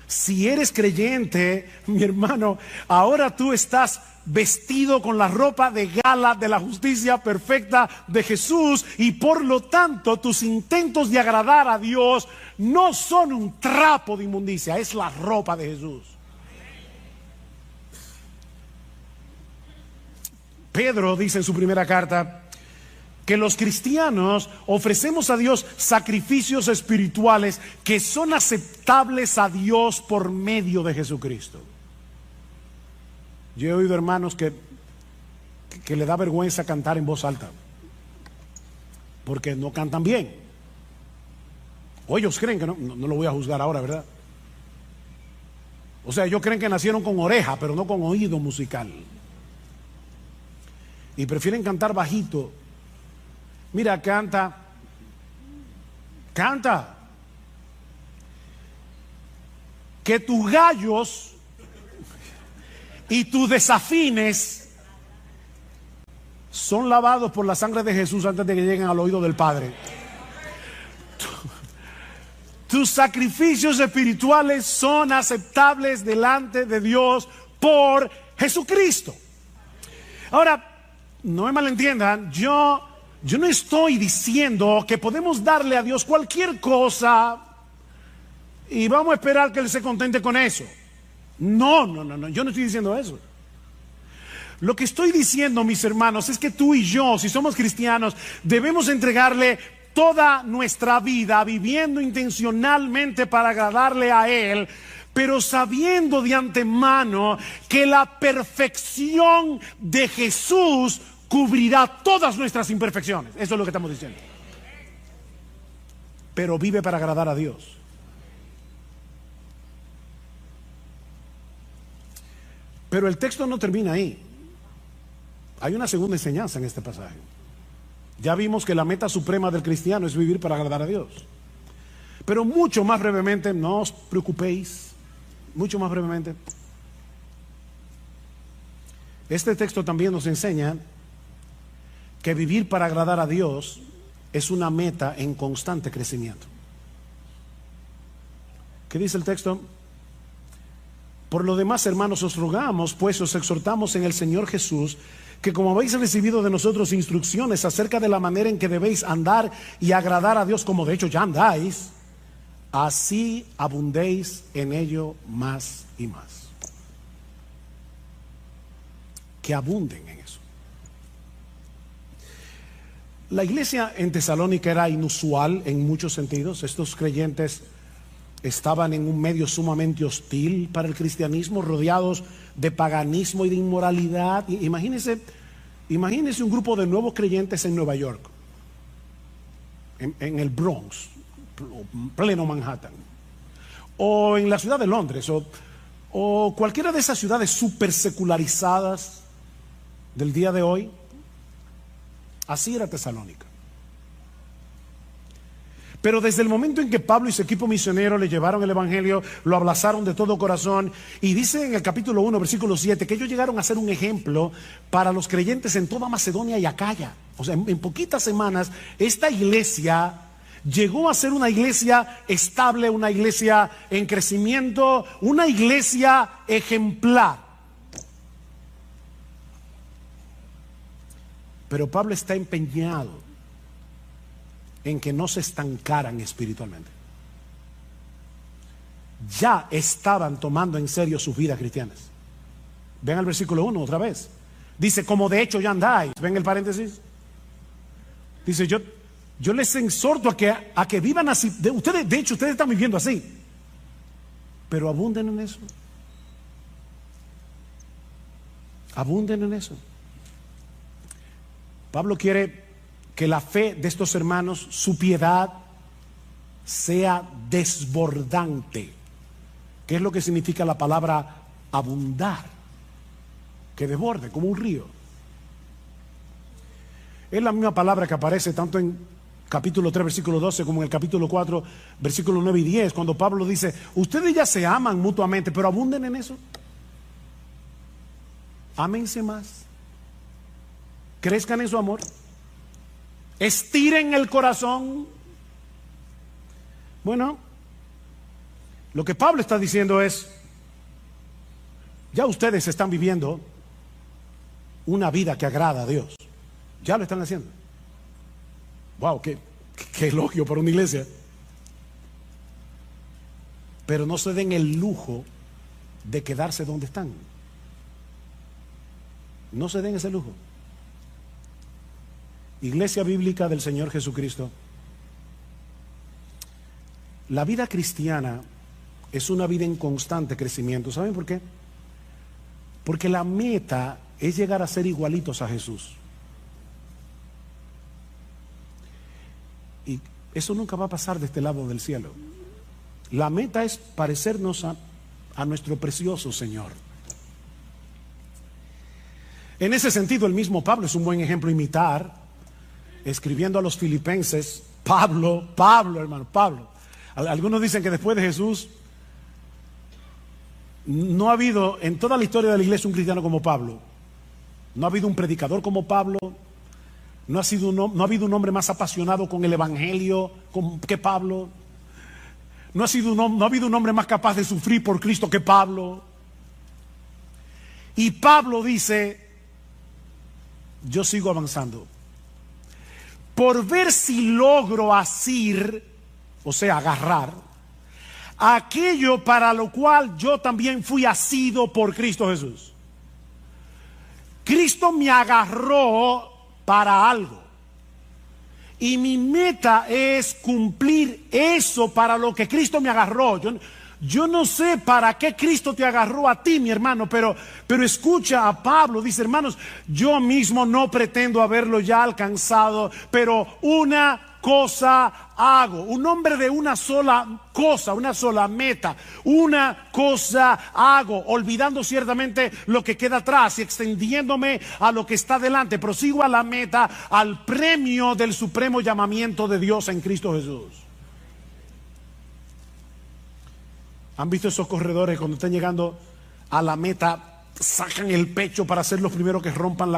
Si eres creyente, mi hermano, ahora tú estás vestido con la ropa de gala de la justicia perfecta de Jesús y por lo tanto tus intentos de agradar a Dios no son un trapo de inmundicia, es la ropa de Jesús. Pedro dice en su primera carta que los cristianos ofrecemos a Dios sacrificios espirituales que son aceptables a Dios por medio de Jesucristo. Yo he oído hermanos que le da vergüenza cantar en voz alta porque no cantan bien. O ellos creen que no lo voy a juzgar ahora, ¿verdad? O sea, ellos creen que nacieron con oreja, pero no con oído musical. Y prefieren cantar bajito. Mira, canta. Que tus gallos y tus desafines son lavados por la sangre de Jesús antes de que lleguen al oído del Padre. Tus sacrificios espirituales son aceptables delante de Dios por Jesucristo. Ahora, no me malentiendan, yo no estoy diciendo que podemos darle a Dios cualquier cosa y vamos a esperar que Él se contente con eso. No, yo no estoy diciendo eso. Lo que estoy diciendo, mis hermanos, es que tú y yo, si somos cristianos, debemos entregarle toda nuestra vida viviendo intencionalmente para agradarle a Él, pero sabiendo de antemano que la perfección de Jesús cubrirá todas nuestras imperfecciones. Eso es lo que estamos diciendo. Pero vive para agradar a Dios. Pero el texto no termina ahí. Hay una segunda enseñanza en este pasaje. Ya vimos que la meta suprema del cristiano es vivir para agradar a Dios. Pero mucho más brevemente, no os preocupéis, mucho más brevemente, este texto también nos enseña que vivir para agradar a Dios es una meta en constante crecimiento. ¿Qué dice el texto? Por lo demás, hermanos, os rogamos, pues os exhortamos en el Señor Jesús, que como habéis recibido de nosotros instrucciones acerca de la manera en que debéis andar y agradar a Dios, como de hecho ya andáis, así abundéis en ello más y más. Que abunden en eso. La iglesia en Tesalónica era inusual en muchos sentidos. Estos creyentes estaban en un medio sumamente hostil para el cristianismo, rodeados de paganismo y de inmoralidad. Imagínense un grupo de nuevos creyentes en Nueva York, en el Bronx, pleno Manhattan, o en la ciudad de Londres, o cualquiera de esas ciudades súper secularizadas del día de hoy. Así era Tesalónica. Pero desde el momento en que Pablo y su equipo misionero le llevaron el evangelio, lo abrazaron de todo corazón, y dice en el capítulo 1, versículo 7, que ellos llegaron a ser un ejemplo para los creyentes en toda Macedonia y Acaya. O sea, en poquitas semanas esta iglesia llegó a ser una iglesia estable, una iglesia en crecimiento, una iglesia ejemplar. Pero Pablo está empeñado en que no se estancaran espiritualmente. Ya estaban tomando en serio sus vidas cristianas. Ven al versículo 1 otra vez. Dice, como de hecho ya andáis. Ven el paréntesis. Dice, yo les exhorto a que vivan así. De hecho, ustedes están viviendo así. Pero abunden en eso. Abunden en eso. Pablo quiere que la fe de estos hermanos, su piedad, sea desbordante. ¿Qué es lo que significa la palabra abundar? Que desborde, como un río. Es la misma palabra que aparece tanto en capítulo 3, versículo 12, como en el capítulo 4, versículo 9 y 10, cuando Pablo dice, ustedes ya se aman mutuamente, pero abunden en eso. Ámense más. Crezcan en su amor. Estiren el corazón. Bueno, lo que Pablo está diciendo es, ya ustedes están viviendo una vida que agrada a Dios. Ya lo están haciendo. Wow, qué elogio para una iglesia. Pero no se den el lujo de quedarse donde están. No se den ese lujo. Iglesia Bíblica del Señor Jesucristo. La vida cristiana es una vida en constante crecimiento. ¿Saben por qué? Porque la meta es llegar a ser igualitos a Jesús. Y eso nunca va a pasar de este lado del cielo. La meta es parecernos a nuestro precioso Señor. En ese sentido, el mismo Pablo es un buen ejemplo a imitar. Escribiendo a los filipenses, Pablo, hermano, Pablo. Algunos dicen que después de Jesús no ha habido en toda la historia de la iglesia un cristiano como Pablo. No ha habido un predicador como Pablo. No ha habido un hombre más apasionado con el evangelio que Pablo. No ha habido un hombre más capaz de sufrir por Cristo que Pablo. Y Pablo dice, yo sigo avanzando por ver si logro asir, o sea, agarrar aquello para lo cual yo también fui asido por Cristo Jesús. Cristo me agarró para algo y mi meta es cumplir eso para lo que Cristo me agarró. Yo no sé para qué Cristo te agarró a ti, mi hermano, pero escucha a Pablo, dice, hermanos, yo mismo no pretendo haberlo ya alcanzado, pero una cosa hago. Un hombre de una sola cosa, una sola meta, una cosa hago, olvidando ciertamente lo que queda atrás y extendiéndome a lo que está delante. Prosigo a la meta, al premio del supremo llamamiento de Dios en Cristo Jesús. ¿Han visto esos corredores cuando están llegando a la meta, sacan el pecho para ser los primeros que rompan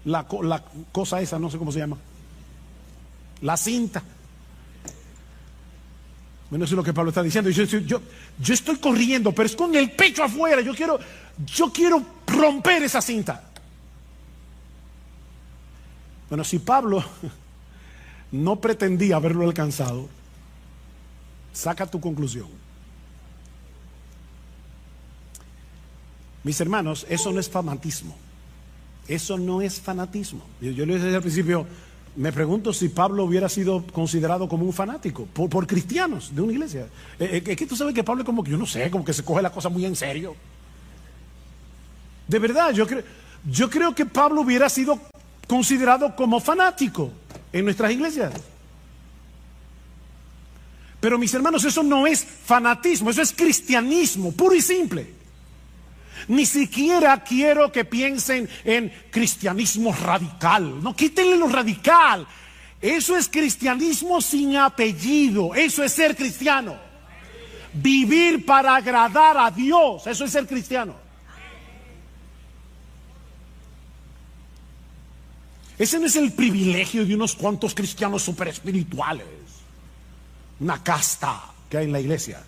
la cosa esa, no sé cómo se llama, la cinta? Bueno, eso es lo que Pablo está diciendo. Yo estoy corriendo, pero es con el pecho afuera. Yo quiero romper esa cinta. Bueno, si Pablo no pretendía haberlo alcanzado, saca tu conclusión. Mis hermanos, eso no es fanatismo. Eso no es fanatismo. Yo le decía al principio, me pregunto si Pablo hubiera sido considerado como un fanático por cristianos de una iglesia. Es que tú sabes que Pablo es como que, yo no sé, como que se coge la cosa muy en serio. De verdad, yo creo que Pablo hubiera sido considerado como fanático en nuestras iglesias. Pero mis hermanos, eso no es fanatismo, eso es cristianismo, puro y simple. Ni siquiera quiero que piensen en cristianismo radical. No, quítenle lo radical. Eso es cristianismo sin apellido. Eso es ser cristiano. Vivir para agradar a Dios. Eso es ser cristiano. Ese no es el privilegio de unos cuantos cristianos super espirituales. Una casta que hay en la iglesia.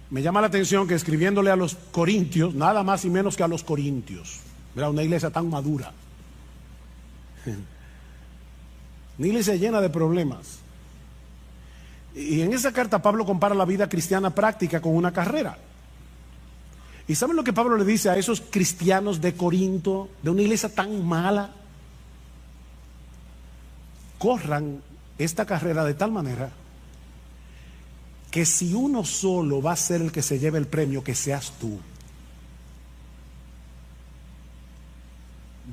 Me llama la atención que escribiéndole a los corintios, nada más y menos que a los corintios, era una iglesia tan madura, una iglesia llena de problemas. Y en esa carta Pablo compara la vida cristiana práctica con una carrera. ¿Y saben lo que Pablo le dice a esos cristianos de Corinto, de una iglesia tan mala? Corran esta carrera de tal manera que si uno solo va a ser el que se lleve el premio, que seas tú.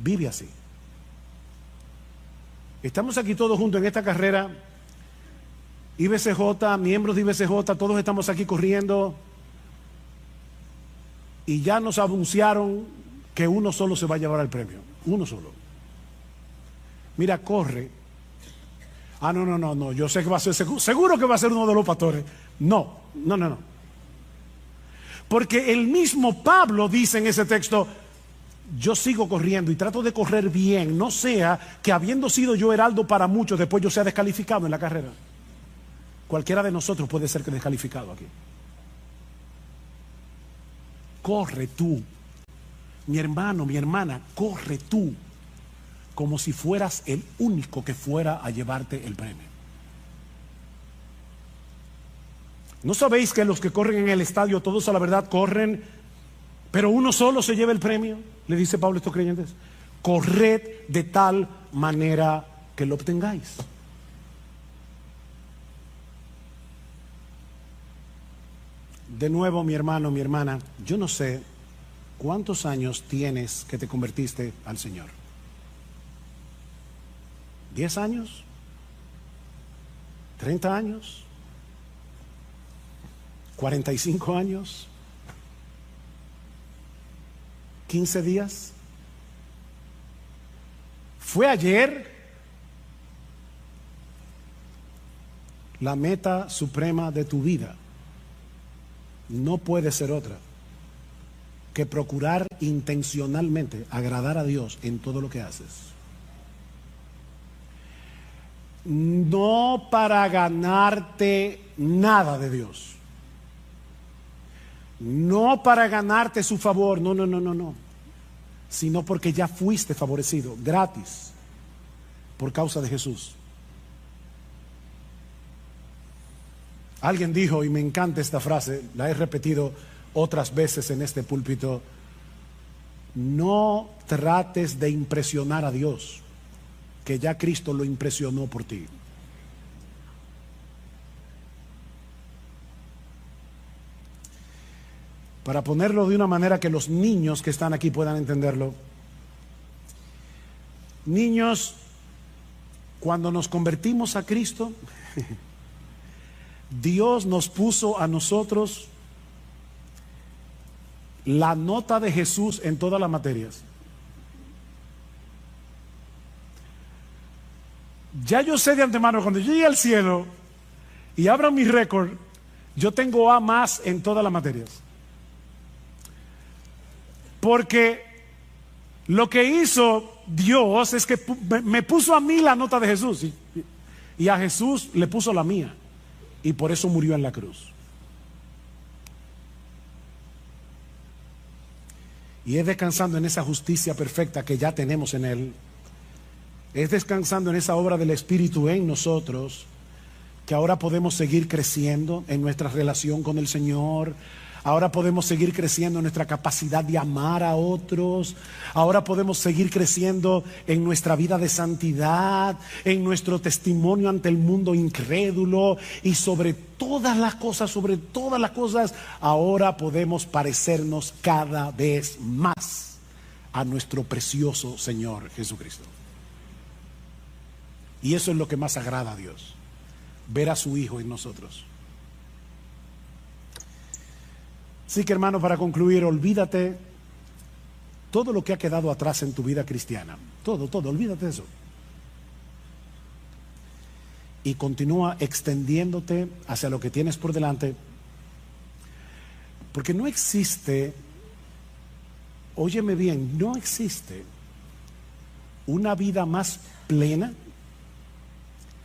Vive así. Estamos aquí todos juntos en esta carrera. IBCJ, miembros de IBCJ, todos estamos aquí corriendo. Y ya nos anunciaron que uno solo se va a llevar el premio. Uno solo. Mira, corre. Ah, no, yo sé que va a ser, seguro que va a ser uno de los pastores. No. Porque el mismo Pablo dice en ese texto, yo sigo corriendo y trato de correr bien, no sea que habiendo sido yo heraldo para muchos, después yo sea descalificado en la carrera. Cualquiera de nosotros puede ser descalificado aquí. Corre tú, mi hermano, mi hermana, corre tú, como si fueras el único que fuera a llevarte el premio. ¿No sabéis que los que corren en el estadio, todos a la verdad corren, pero uno solo se lleva el premio? Le dice Pablo a estos creyentes. Corred de tal manera que lo obtengáis. De nuevo, mi hermano, mi hermana, yo no sé cuántos años tienes que te convertiste al Señor. ¿10 años? ¿30 años? ¿45 años? ¿15 días? ¿Fue ayer? La meta suprema de tu vida no puede ser otra que procurar intencionalmente agradar a Dios en todo lo que haces. No para ganarte nada de Dios, no para ganarte su favor, no, sino porque ya fuiste favorecido gratis por causa de Jesús. Alguien dijo, y me encanta esta frase, la he repetido otras veces en este púlpito: no trates de impresionar a Dios, que ya Cristo lo impresionó por ti. Para ponerlo de una manera que los niños que están aquí puedan entenderlo. Niños, cuando nos convertimos a Cristo, Dios nos puso a nosotros la nota de Jesús en todas las materias. Ya yo sé de antemano, cuando yo llegue al cielo y abra mi récord, yo tengo A más en todas las materias. Porque lo que hizo Dios es que me puso a mí la nota de Jesús y a Jesús le puso la mía, y por eso murió en la cruz. Y es descansando en esa justicia perfecta que ya tenemos en Él, es descansando en esa obra del Espíritu en nosotros, que ahora podemos seguir creciendo en nuestra relación con el Señor. Ahora podemos seguir creciendo en nuestra capacidad de amar a otros. Ahora podemos seguir creciendo en nuestra vida de santidad, en nuestro testimonio ante el mundo incrédulo. Y sobre todas las cosas, ahora podemos parecernos cada vez más a nuestro precioso Señor Jesucristo. Y eso es lo que más agrada a Dios, ver a su Hijo en nosotros. Así que, hermano, para concluir, olvídate todo lo que ha quedado atrás en tu vida cristiana. Todo, olvídate de eso. Y continúa extendiéndote hacia lo que tienes por delante. Porque no existe, óyeme bien, no existe una vida más plena,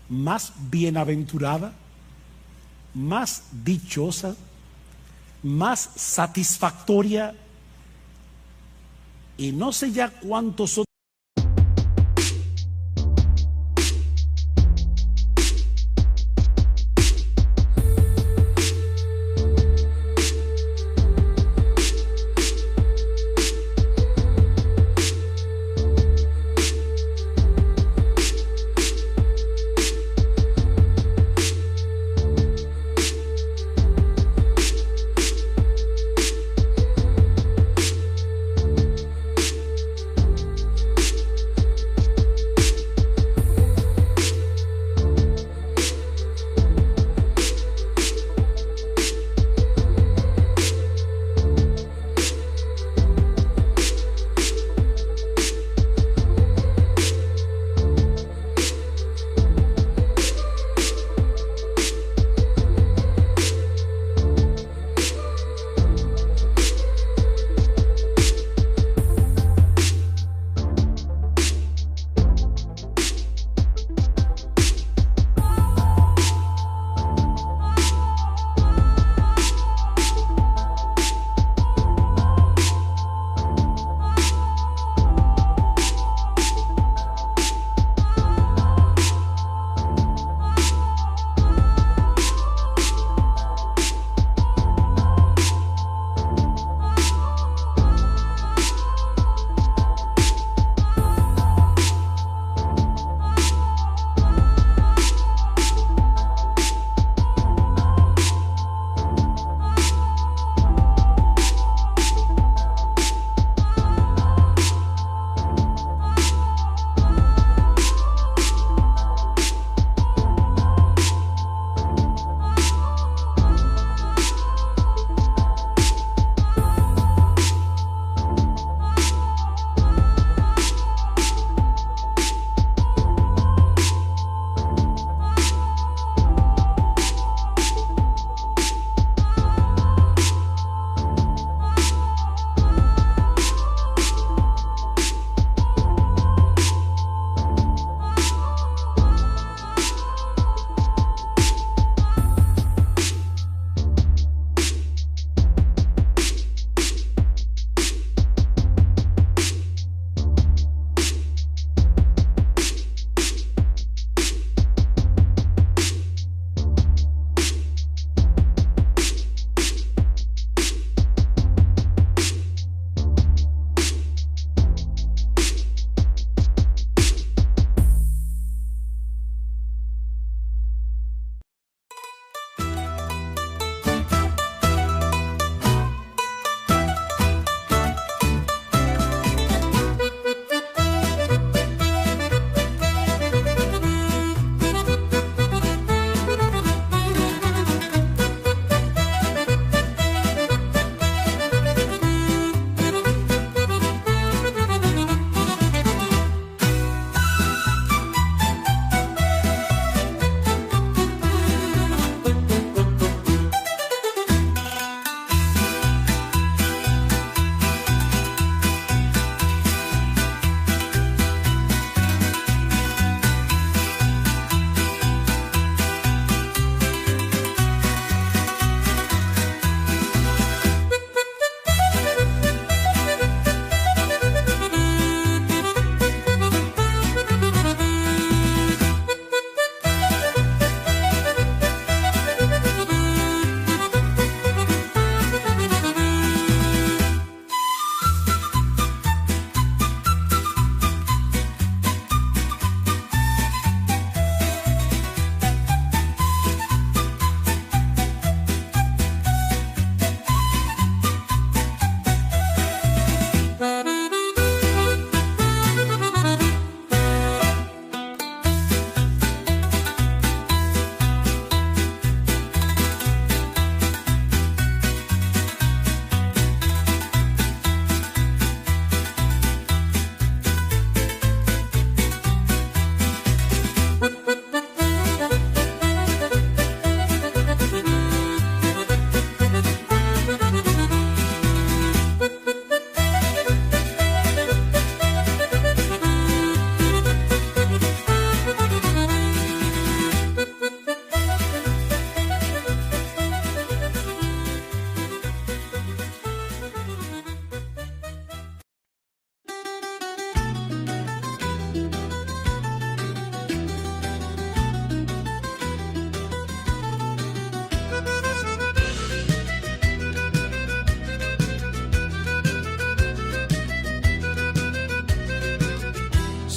más bienaventurada, más dichosa, más satisfactoria, y no sé ya cuántos otros.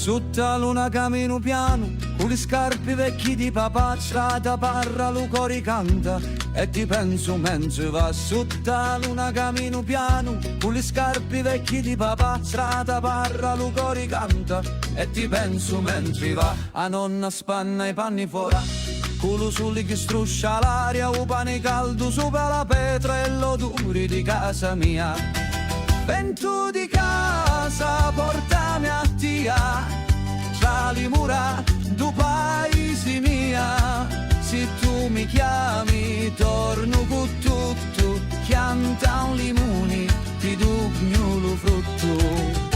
Sotto la luna cammino piano, con le scarpe vecchi di papà, strada parra, lo cori canta, e ti penso mentre va. Sotto la luna cammino piano, con le scarpe vecchi di papà, strada parra, lo cori canta, e ti penso mentre va. A nonna spanna i panni fuori, culo sulle che struscia l'aria, o pane caldo sopra la pietra e l'odore di casa mia. Vento di casa, portami a tia, tra le mura du paese mia. Se tu mi chiami, torno con tutto, chianta un limone, ti do lo frutto.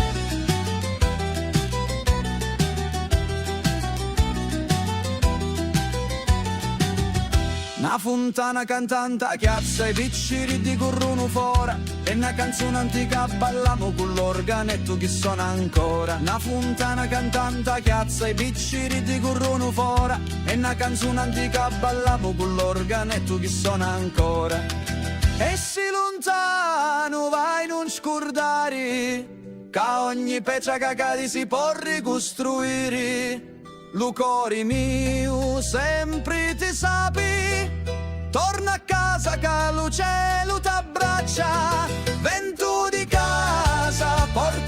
Una fontana cantante chiazza i picciri di corrono fora, e una canzone antica ballamo con l'organetto che suona ancora. Una fontana cantante chiazza i picciri di corrono fora, e una canzone antica ballamo con l'organetto che suona ancora. E se lontano vai non scordare, che ogni pezza cagati si può ricostruire. Lo cuore mio sempre ti sapi, torna a casa che lo cielo t'abbraccia. Vento di casa, porta